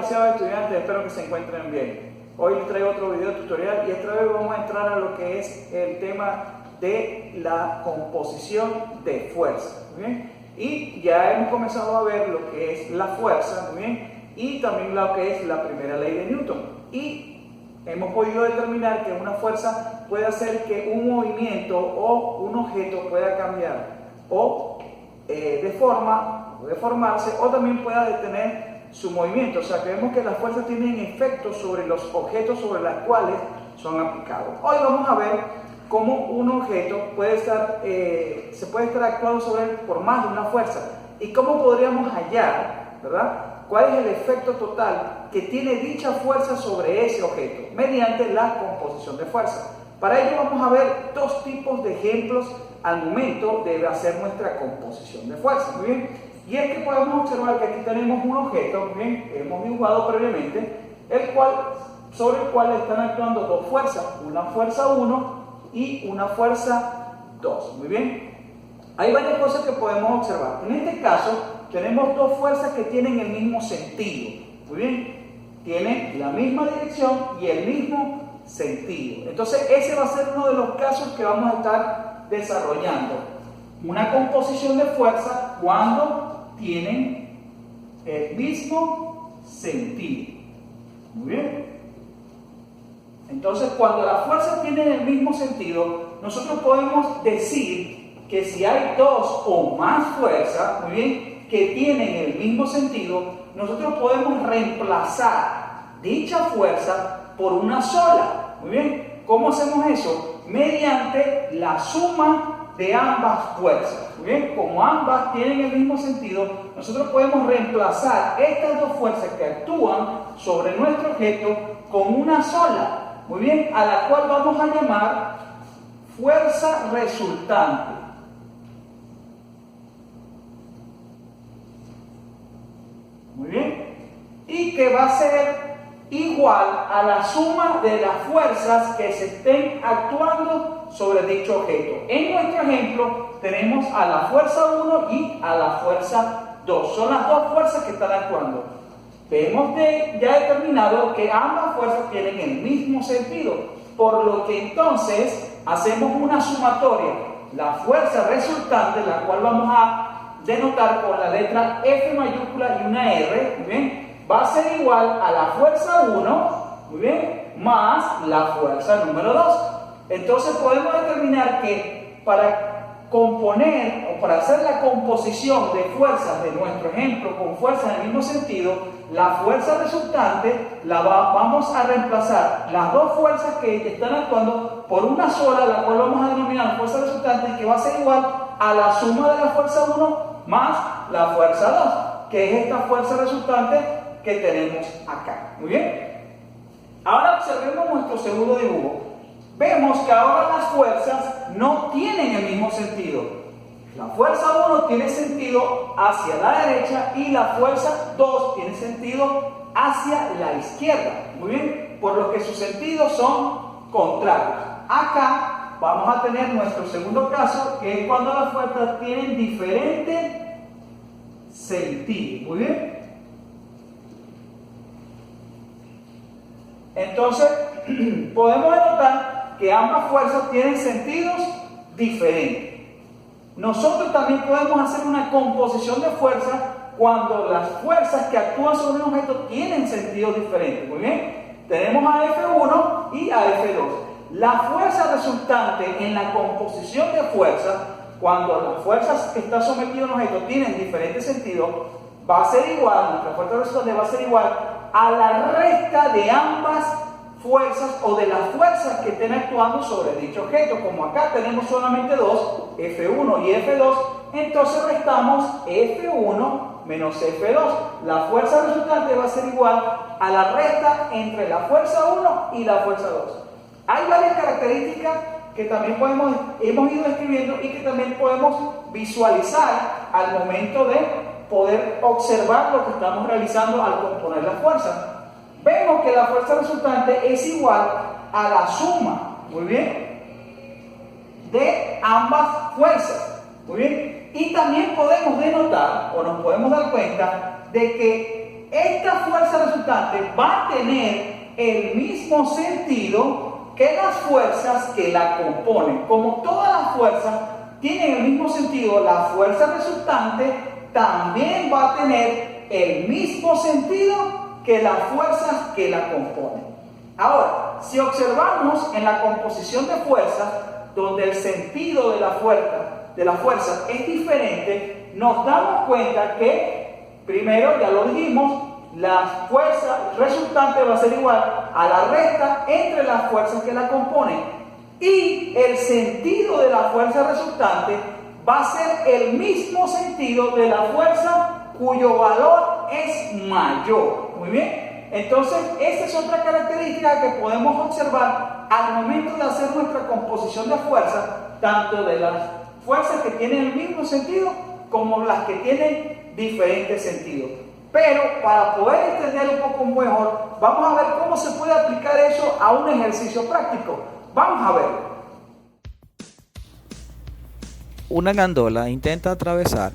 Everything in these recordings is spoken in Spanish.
apreciados estudiantes, espero que se encuentren bien. Hoy les traigo otro video tutorial y esta vez vamos a entrar a lo que es el tema de la composición de fuerza. ¿Muy bien? Y ya hemos comenzado a ver lo que es la fuerza, ¿muy bien? Y también lo que es la primera ley de Newton. Y hemos podido determinar que una fuerza puede hacer que un movimiento o un objeto pueda cambiar o deformarse, o también pueda detener su movimiento. O sea, que vemos que las fuerzas tienen efectos sobre los objetos sobre los cuales son aplicados. Hoy vamos a ver cómo un objeto se puede estar actuando sobre él por más de una fuerza y cómo podríamos hallar, ¿verdad?, cuál es el efecto total que tiene dicha fuerza sobre ese objeto mediante la composición de fuerza. Para ello vamos a ver dos tipos de ejemplos al momento de hacer nuestra composición de fuerza. Muy bien, y es que podemos observar que aquí tenemos un objeto, muy bien, que hemos dibujado previamente, sobre el cual están actuando dos fuerzas, una fuerza 1 y una fuerza 2. Muy bien, hay varias cosas que podemos observar. En este caso tenemos dos fuerzas que tienen el mismo sentido. Muy bien, tienen la misma dirección y el mismo sentido. Entonces ese va a ser uno de los casos que vamos a estar desarrollando. Una composición de fuerza cuando tienen el mismo sentido. Muy bien. Entonces, cuando las fuerzas tienen el mismo sentido, nosotros podemos decir que si hay dos o más fuerzas, muy bien, que tienen el mismo sentido, nosotros podemos reemplazar dicha fuerza por una sola. Muy bien, ¿cómo hacemos eso? Mediante la suma de ambas fuerzas. Muy bien, como ambas tienen el mismo sentido, nosotros podemos reemplazar estas dos fuerzas que actúan sobre nuestro objeto con una sola. Muy bien, a la cual vamos a llamar fuerza resultante. Muy bien, y que va a ser igual a la suma de las fuerzas que se estén actuando sobre dicho objeto. En nuestro ejemplo tenemos a la fuerza 1 y a la fuerza 2. Son las dos fuerzas que están actuando. Hemos ya determinado que ambas fuerzas tienen el mismo sentido, por lo que entonces hacemos una sumatoria. La fuerza resultante, la cual vamos a denotar con la letra F mayúscula y una R, muy bien, va a ser igual a la fuerza 1, muy bien, más la fuerza número 2. Entonces podemos determinar que para componer o para hacer la composición de fuerzas de nuestro ejemplo con fuerzas en el mismo sentido, la fuerza resultante vamos a reemplazar las dos fuerzas que están actuando por una sola, la cual vamos a denominar fuerza resultante, que va a ser igual a la suma de la fuerza 1 más la fuerza 2, que es esta fuerza resultante que tenemos acá. Muy bien, ahora observemos nuestro segundo dibujo. Vemos que ahora las fuerzas no tienen el mismo sentido. La fuerza 1 tiene sentido hacia la derecha y la fuerza 2 tiene sentido hacia la izquierda. Muy bien, por lo que sus sentidos son contrarios. Acá vamos a tener nuestro segundo caso, que es cuando las fuerzas tienen diferente sentido. Muy bien. Entonces, podemos notar que ambas fuerzas tienen sentidos diferentes. Nosotros también podemos hacer una composición de fuerzas cuando las fuerzas que actúan sobre un objeto tienen sentidos diferentes. Muy bien, tenemos a F1 y a F2. La fuerza resultante en la composición de fuerzas, cuando las fuerzas que está sometido un objeto tienen diferentes sentidos, va a ser igual, nuestra fuerza resultante va a ser igual a la resta de ambas fuerzas o de las fuerzas que estén actuando sobre dicho objeto. Como acá tenemos solamente dos, F1 y F2, entonces restamos F1 menos F2. La fuerza resultante va a ser igual a la resta entre la fuerza 1 y la fuerza 2. Hay varias características que también hemos ido escribiendo y que también podemos visualizar al momento de poder observar lo que estamos realizando al componer las fuerzas. Vemos que la fuerza resultante es igual a la suma, muy bien, de ambas fuerzas, muy bien, y también podemos denotar o nos podemos dar cuenta de que esta fuerza resultante va a tener el mismo sentido que las fuerzas que la componen. Como todas las fuerzas tienen el mismo sentido, la fuerza resultante también va a tener el mismo sentido que las fuerzas que la componen. Ahora, si observamos en la composición de fuerzas, donde el sentido de la fuerza es diferente, nos damos cuenta que, primero, ya lo dijimos, la fuerza resultante va a ser igual a la resta entre las fuerzas que la componen. Y el sentido de la fuerza resultante va a ser el mismo sentido de la fuerza cuyo valor es mayor. Muy bien. Entonces, esta es otra característica que podemos observar al momento de hacer nuestra composición de fuerzas, tanto de las fuerzas que tienen el mismo sentido como las que tienen diferentes sentidos. Pero para poder entender un poco mejor, vamos a ver cómo se puede aplicar eso a un ejercicio práctico. Vamos a ver. Una gandola intenta atravesar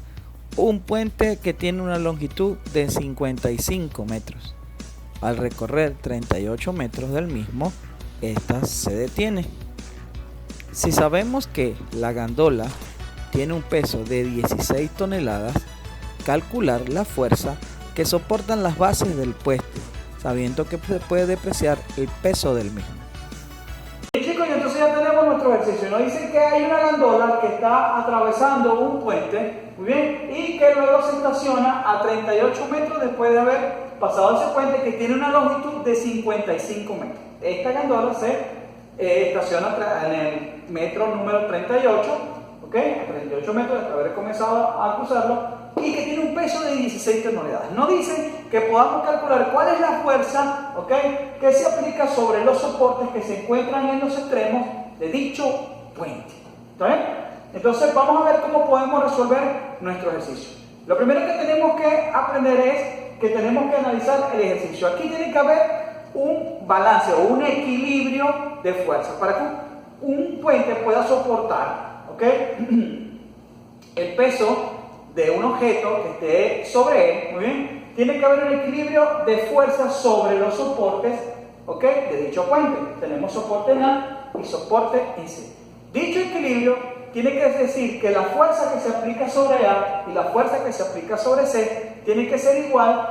un puente que tiene una longitud de 55 metros. Al recorrer 38 metros del mismo, esta se detiene. Si sabemos que la gandola tiene un peso de 16 toneladas, calcular la fuerza que soportan las bases del puente, sabiendo que se puede depreciar el peso del mismo. Bien, chicos, y entonces ya tenemos nuestro ejercicio. Nos dicen que hay una gandola que está atravesando un puente, muy bien, y que luego se estaciona a 38 metros después de haber pasado ese puente, que tiene una longitud de 55 metros. Esta gandola se estaciona en el metro número 38, ¿ok? A 38 metros después de haber comenzado a cruzarlo, y que tiene un peso de 16 toneladas. Nos dicen que podamos calcular cuál es la fuerza, ¿ok?, que se aplica sobre los soportes que se encuentran en los extremos de dicho puente. ¿Está bien? Entonces vamos a ver cómo podemos resolver nuestro ejercicio. Lo primero que tenemos que aprender es que tenemos que analizar el ejercicio. Aquí tiene que haber un balance o un equilibrio de fuerza para que un puente pueda soportar, ¿ok?, el peso de un objeto que esté sobre él. Muy bien, tiene que haber un equilibrio de fuerza sobre los soportes, ¿ok?, de dicho puente. Tenemos soporte en A y soporte en C. Dicho equilibrio tiene que decir que la fuerza que se aplica sobre A y la fuerza que se aplica sobre C tiene que ser igual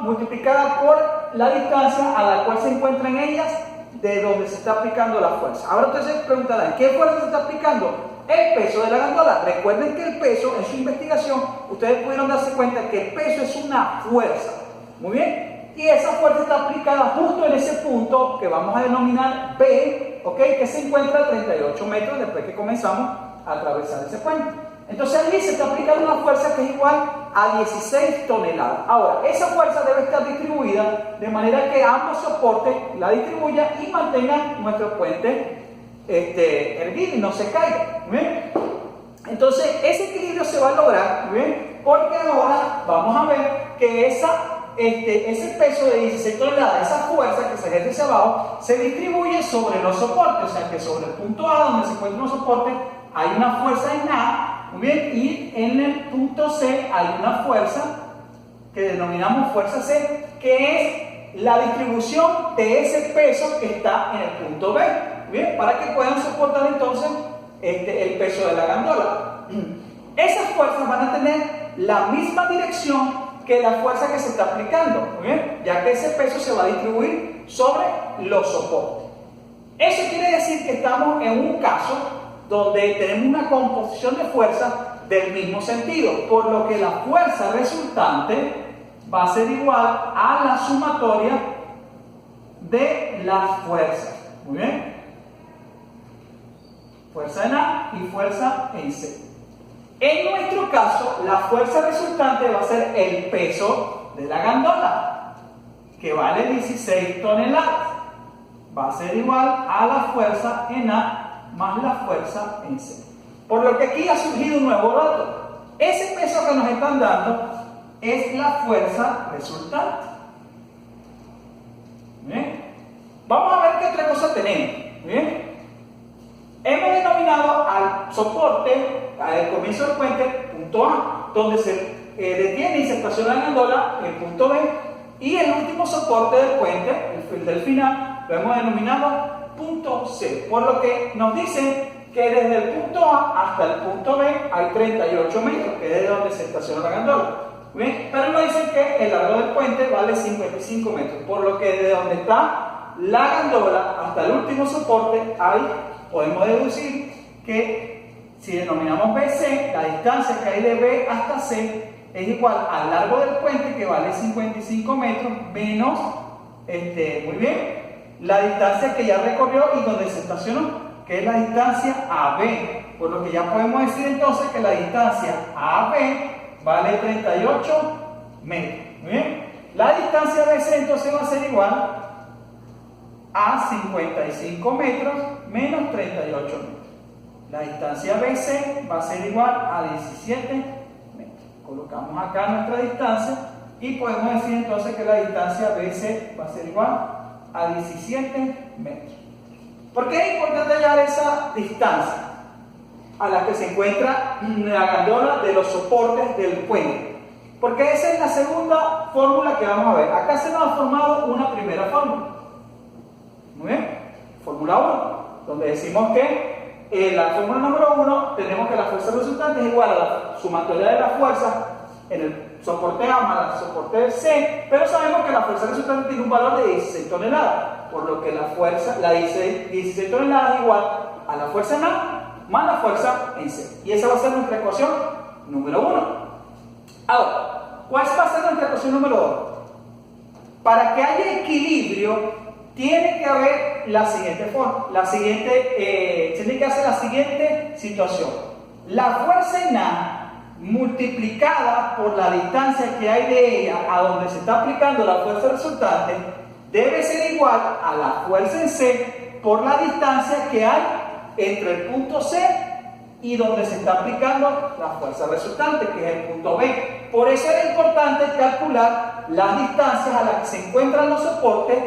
multiplicada por la distancia a la cual se encuentran ellas de donde se está aplicando la fuerza. Ahora ustedes se preguntarán, ¿qué fuerza se está aplicando? El peso de la gandola. Recuerden que el peso, en su investigación, ustedes pudieron darse cuenta que el peso es una fuerza. Muy bien. Y esa fuerza está aplicada justo en ese punto que vamos a denominar B, ¿ok?, que se encuentra a 38 metros después que comenzamos a atravesar ese puente. Entonces allí se está aplicando una fuerza que es igual a 16 toneladas. Ahora, esa fuerza debe estar distribuida de manera que ambos soportes la distribuyan y mantengan nuestro puente erguido y no se caiga. ¿Bien? Entonces ese equilibrio se va a lograr, ¿bien?, porque ahora vamos a ver que ese peso de 16 toneladas, esa fuerza que se ejerce hacia abajo, se distribuye sobre los soportes. O sea que sobre el punto A, donde se encuentra un soporte, hay una fuerza en A, muy bien, y en el punto C hay una fuerza que denominamos fuerza C, que es la distribución de ese peso que está en el punto B. Bien, para que puedan soportar entonces el peso de la gandola. Esas fuerzas van a tener la misma dirección que la fuerza que se está aplicando, ¿bien?, ya que ese peso se va a distribuir sobre los soportes. Eso quiere decir que estamos en un caso donde tenemos una composición de fuerza del mismo sentido, por lo que la fuerza resultante va a ser igual a la sumatoria de las fuerzas. Muy bien. Fuerza en A y fuerza en C. En nuestro caso, la fuerza resultante va a ser el peso de la gandola, que vale 16 toneladas. Va a ser igual a la fuerza en A más la fuerza en C. Por lo que aquí ha surgido un nuevo dato. Ese peso que nos están dando es la fuerza resultante. ¿Bien? Vamos a ver qué otra cosa tenemos. ¿Bien? Hemos denominado al soporte, al comienzo del puente, punto A, donde se detiene y se estaciona la gandola, el punto B, y el último soporte del puente, el del final, lo hemos denominado punto C, por lo que nos dicen que desde el punto A hasta el punto B hay 38 metros, que es de donde se estaciona la gandola. ¿Bien? Pero nos dicen que el largo del puente vale 55 metros, por lo que desde donde está la gandola hasta el último soporte podemos deducir que si denominamos BC, la distancia que hay de B hasta C es igual al largo del puente, que vale 55 metros, menos, muy bien, la distancia que ya recorrió y donde se estacionó, que es la distancia AB, por lo que ya podemos decir entonces que la distancia AB vale 38 metros. Muy bien, la distancia BC entonces va a ser igual a 55 metros menos 38 metros. La distancia BC va a ser igual a 17 metros. Colocamos acá nuestra distancia y podemos decir entonces que la distancia BC va a ser igual a 17 metros. ¿Por qué es importante hallar esa distancia a la que se encuentra la gandola de los soportes del puente? Porque esa es la segunda fórmula que vamos a ver. Acá se nos ha formado una primera fórmula. Muy bien, fórmula 1, donde decimos que en la fórmula número 1 tenemos que la fuerza resultante es igual a la sumatoria de las fuerzas en el soporte A más el soporte C, pero sabemos que la fuerza resultante tiene un valor de 16 toneladas, por lo que la 16 toneladas es igual a la fuerza en A más la fuerza en C. Y esa va a ser nuestra ecuación número 1. Ahora, ¿cuál va a ser nuestra ecuación número 2? Para que haya equilibrio, tiene que haber la siguiente forma, tiene que hacer la siguiente situación. La fuerza en A multiplicada por la distancia que hay de ella a donde se está aplicando la fuerza resultante debe ser igual a la fuerza en C por la distancia que hay entre el punto C y donde se está aplicando la fuerza resultante, que es el punto B. Por eso era importante calcular las distancias a las que se encuentran los soportes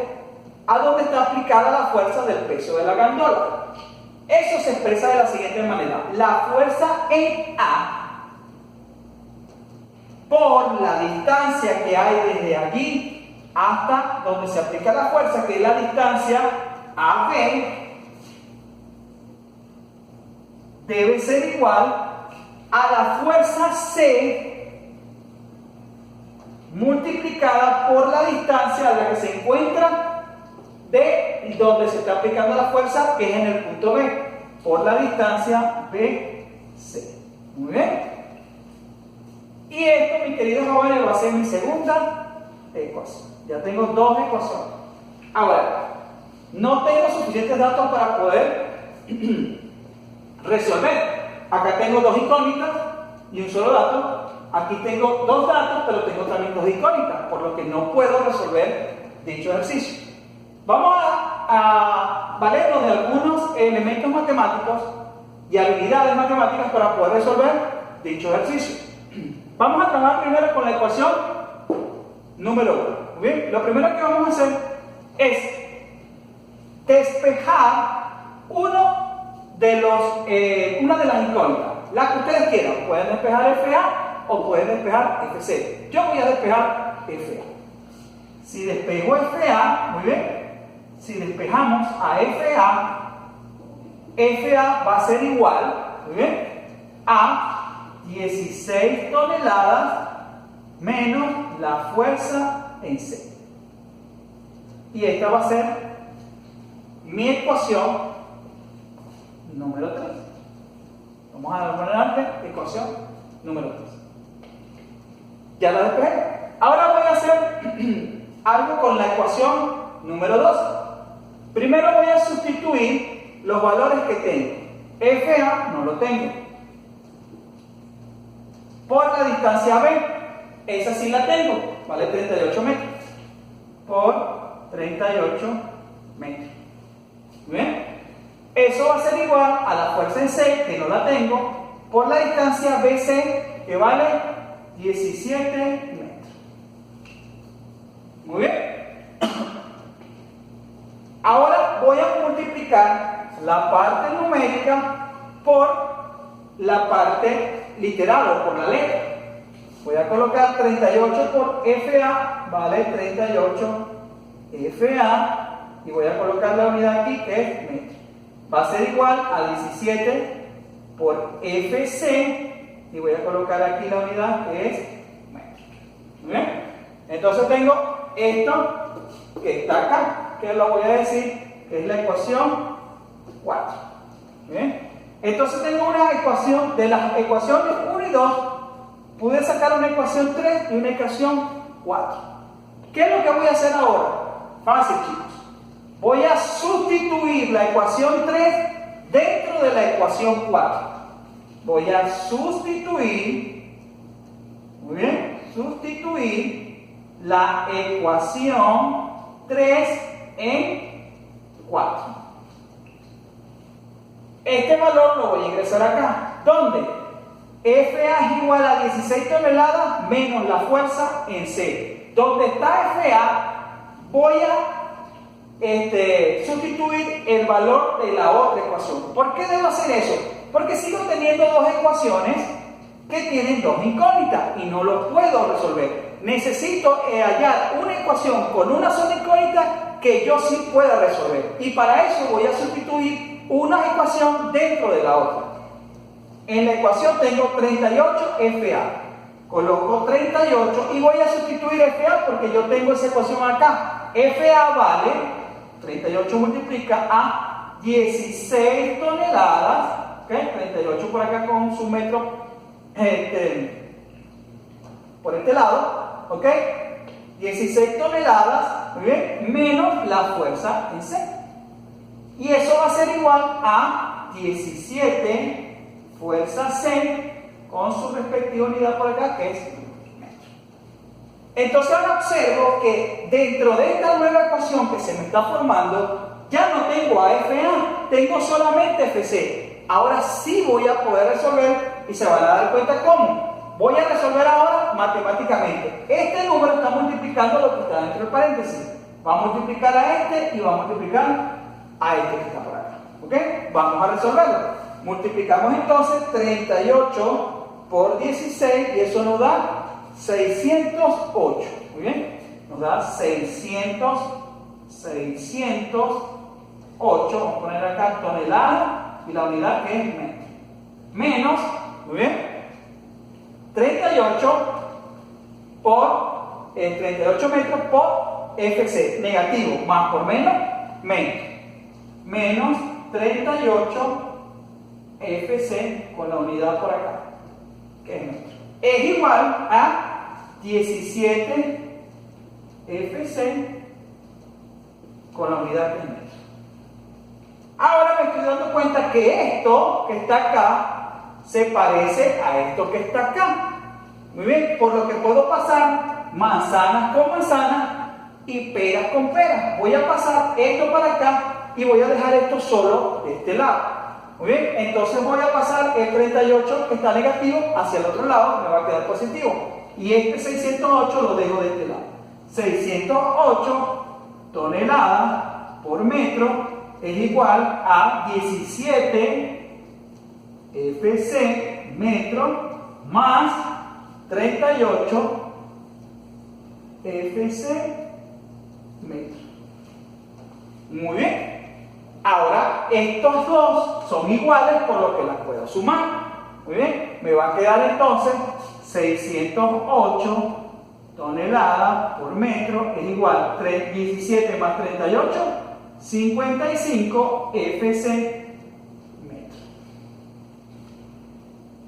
a donde está aplicada la fuerza del peso de la gandola. Eso se expresa de la siguiente manera: la fuerza en A por la distancia que hay desde allí hasta donde se aplica la fuerza, que es la distancia AB, debe ser igual a la fuerza C multiplicada por la distancia a la que se encuentra de donde se está aplicando la fuerza, que es en el punto B, por la distancia BC. Muy bien. Y esto, mis queridos jóvenes, va a ser mi segunda ecuación. Ya tengo dos ecuaciones. Ahora, no tengo suficientes datos para poder resolver. Acá tengo dos incógnitas y un solo dato. Aquí tengo dos datos, pero tengo también dos incógnitas, por lo que no puedo resolver dicho ejercicio. Vamos a valernos de algunos elementos matemáticos y habilidades matemáticas para poder resolver dicho ejercicio. Vamos a trabajar primero con la ecuación número 1. Bien, lo primero que vamos a hacer es despejar una de las incógnitas, la que ustedes quieran. Pueden despejar FA o pueden despejar FC. Yo voy a despejar FA. Si despejo FA, muy bien, si despejamos a FA va a ser igual, muy bien, a 16 toneladas menos la fuerza en C. Y esta va a ser mi ecuación número 3. Vamos a denominarle ecuación número 3. Ya la despejé. Ahora voy a hacer algo con la ecuación número 2. Primero voy a sustituir los valores que tengo. FA no lo tengo. Por la distancia B, esa sí la tengo, vale 38 metros. Por 38 metros. ¿Bien? Eso va a ser igual a la fuerza en C, que no la tengo, por la distancia BC, que vale 17 metros. Muy bien. Ahora voy a multiplicar la parte numérica por la parte literal o por la letra. Voy a colocar 38 por FA, vale 38 FA, y voy a colocar la unidad aquí que es metro. Va a ser igual a 17 por FC, y voy a colocar aquí la unidad que es metro. ¿Bien? Entonces tengo esto que está acá, que lo voy a decir que es la ecuación 4. ¿Bien? Entonces tengo una ecuación, de las ecuaciones 1 y 2, pude sacar una ecuación 3 y una ecuación 4. ¿Qué es lo que voy a hacer ahora? Fácil, chicos. Voy a sustituir la ecuación 3 dentro de la ecuación 4. Voy a sustituir, muy bien, sustituir la ecuación 3 en 4. Este valor lo voy a ingresar acá. ¿Dónde? FA es igual a 16 toneladas menos la fuerza en C. Donde está FA, voy a sustituir el valor de la otra ecuación. ¿Por qué debo hacer eso? Porque sigo teniendo dos ecuaciones que tienen dos incógnitas y no los puedo resolver. Necesito hallar una ecuación con una sola incógnita que yo sí pueda resolver. Y para eso voy a sustituir una ecuación dentro de la otra. En la ecuación tengo 38 FA. Coloco 38 y voy a sustituir FA porque yo tengo esa ecuación acá. FA vale, 38 multiplica a 16 toneladas. ¿Okay? 38 por acá con su metro por este lado. ¿Ok? 16 toneladas, muy bien, menos la fuerza en C. Y eso va a ser igual a 17 fuerza C con su respectiva unidad por acá, que es metro. Entonces ahora observo que dentro de esta nueva ecuación que se me está formando, ya no tengo a FA, tengo solamente FC. Ahora sí voy a poder resolver y se van a dar cuenta cómo. Voy a resolver ahora matemáticamente. Este número está multiplicando lo que está dentro del paréntesis. Va a multiplicar a este y va a multiplicar a este que está por acá. ¿Ok? Vamos a resolverlo. Multiplicamos entonces 38 por 16 y eso nos da 608. Muy bien. Nos da 608. Vamos a poner acá tonelada y la unidad que es metro. Menos, muy bien, 38 por 38 metros por FC. Negativo. Más por menos, menos. Menos 38 FC con la unidad por acá, que es metro. Es igual a 17 FC con la unidad que es metro. Ahora me estoy dando cuenta que esto que está acá se parece a esto que está acá. Muy bien, por lo que puedo pasar manzanas con manzanas y peras con peras. Voy a pasar esto para acá y voy a dejar esto solo de este lado. Muy bien, entonces voy a pasar el 38 que está negativo hacia el otro lado, me va a quedar positivo. Y este 608 lo dejo de este lado. 608 toneladas por metro es igual a 17 FC metro más 38 FC metro. Muy bien. Ahora, estos dos son iguales por lo que las puedo sumar. Muy bien. Me va a quedar entonces 608 toneladas por metro es igual a 17 más 38, 55 FC.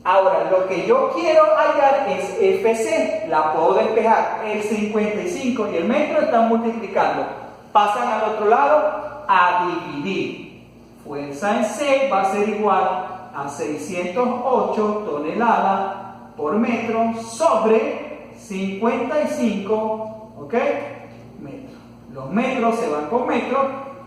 Ahora, lo que yo quiero hallar es FC, la puedo despejar. El 55 y el metro están multiplicando. Pasan al otro lado a dividir. Fuerza en C va a ser igual a 608 toneladas por metro sobre 55, ¿ok? Metros. Los metros se van con metros.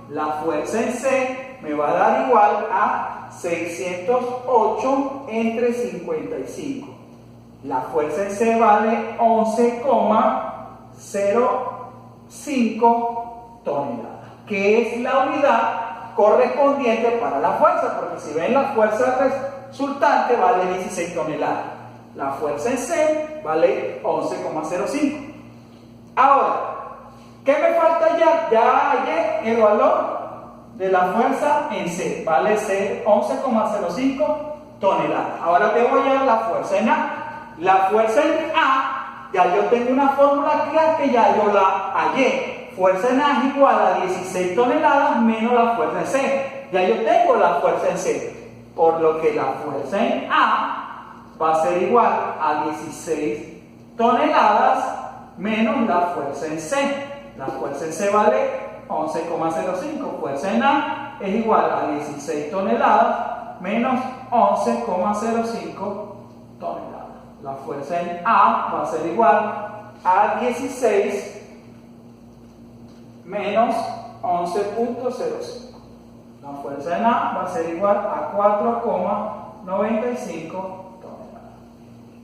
La fuerza en C me va a dar igual a 608 entre 55. La fuerza en C vale 11,05 toneladas, que es la unidad correspondiente para la fuerza, porque si ven, la fuerza resultante vale 16 toneladas. La fuerza en C vale 11,05. Ahora, ¿qué me falta ya? Ya hallé el valor de la fuerza en C, vale 11,05 toneladas. Ahora te voy a dar la fuerza en A. La fuerza en A, ya yo tengo una fórmula que ya yo la hallé. Fuerza en A es igual a 16 toneladas menos la fuerza en C. Ya yo tengo la fuerza en C, por lo que la fuerza en A va a ser igual a 16 toneladas menos la fuerza en C. La fuerza en C vale 11,05. Fuerza en A es igual a 16 toneladas menos 11,05 toneladas. La fuerza en A va a ser igual a 16 menos 11,05. La fuerza en A va a ser igual a 4,95 toneladas.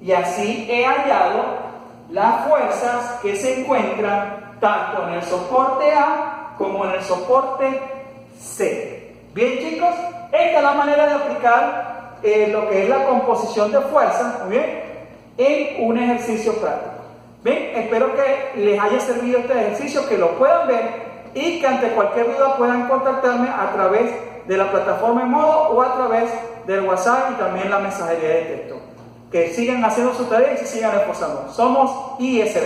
Y así he hallado las fuerzas que se encuentran tanto en el soporte A como en el soporte C. Bien, chicos, esta es la manera de aplicar lo que es la composición de fuerzas, muy bien, en un ejercicio práctico. Bien, espero que les haya servido este ejercicio, que lo puedan ver y que ante cualquier duda puedan contactarme a través de la plataforma en modo o a través del WhatsApp y también la mensajería de texto. Que sigan haciendo su tarea y se sigan esforzando. Somos ISB.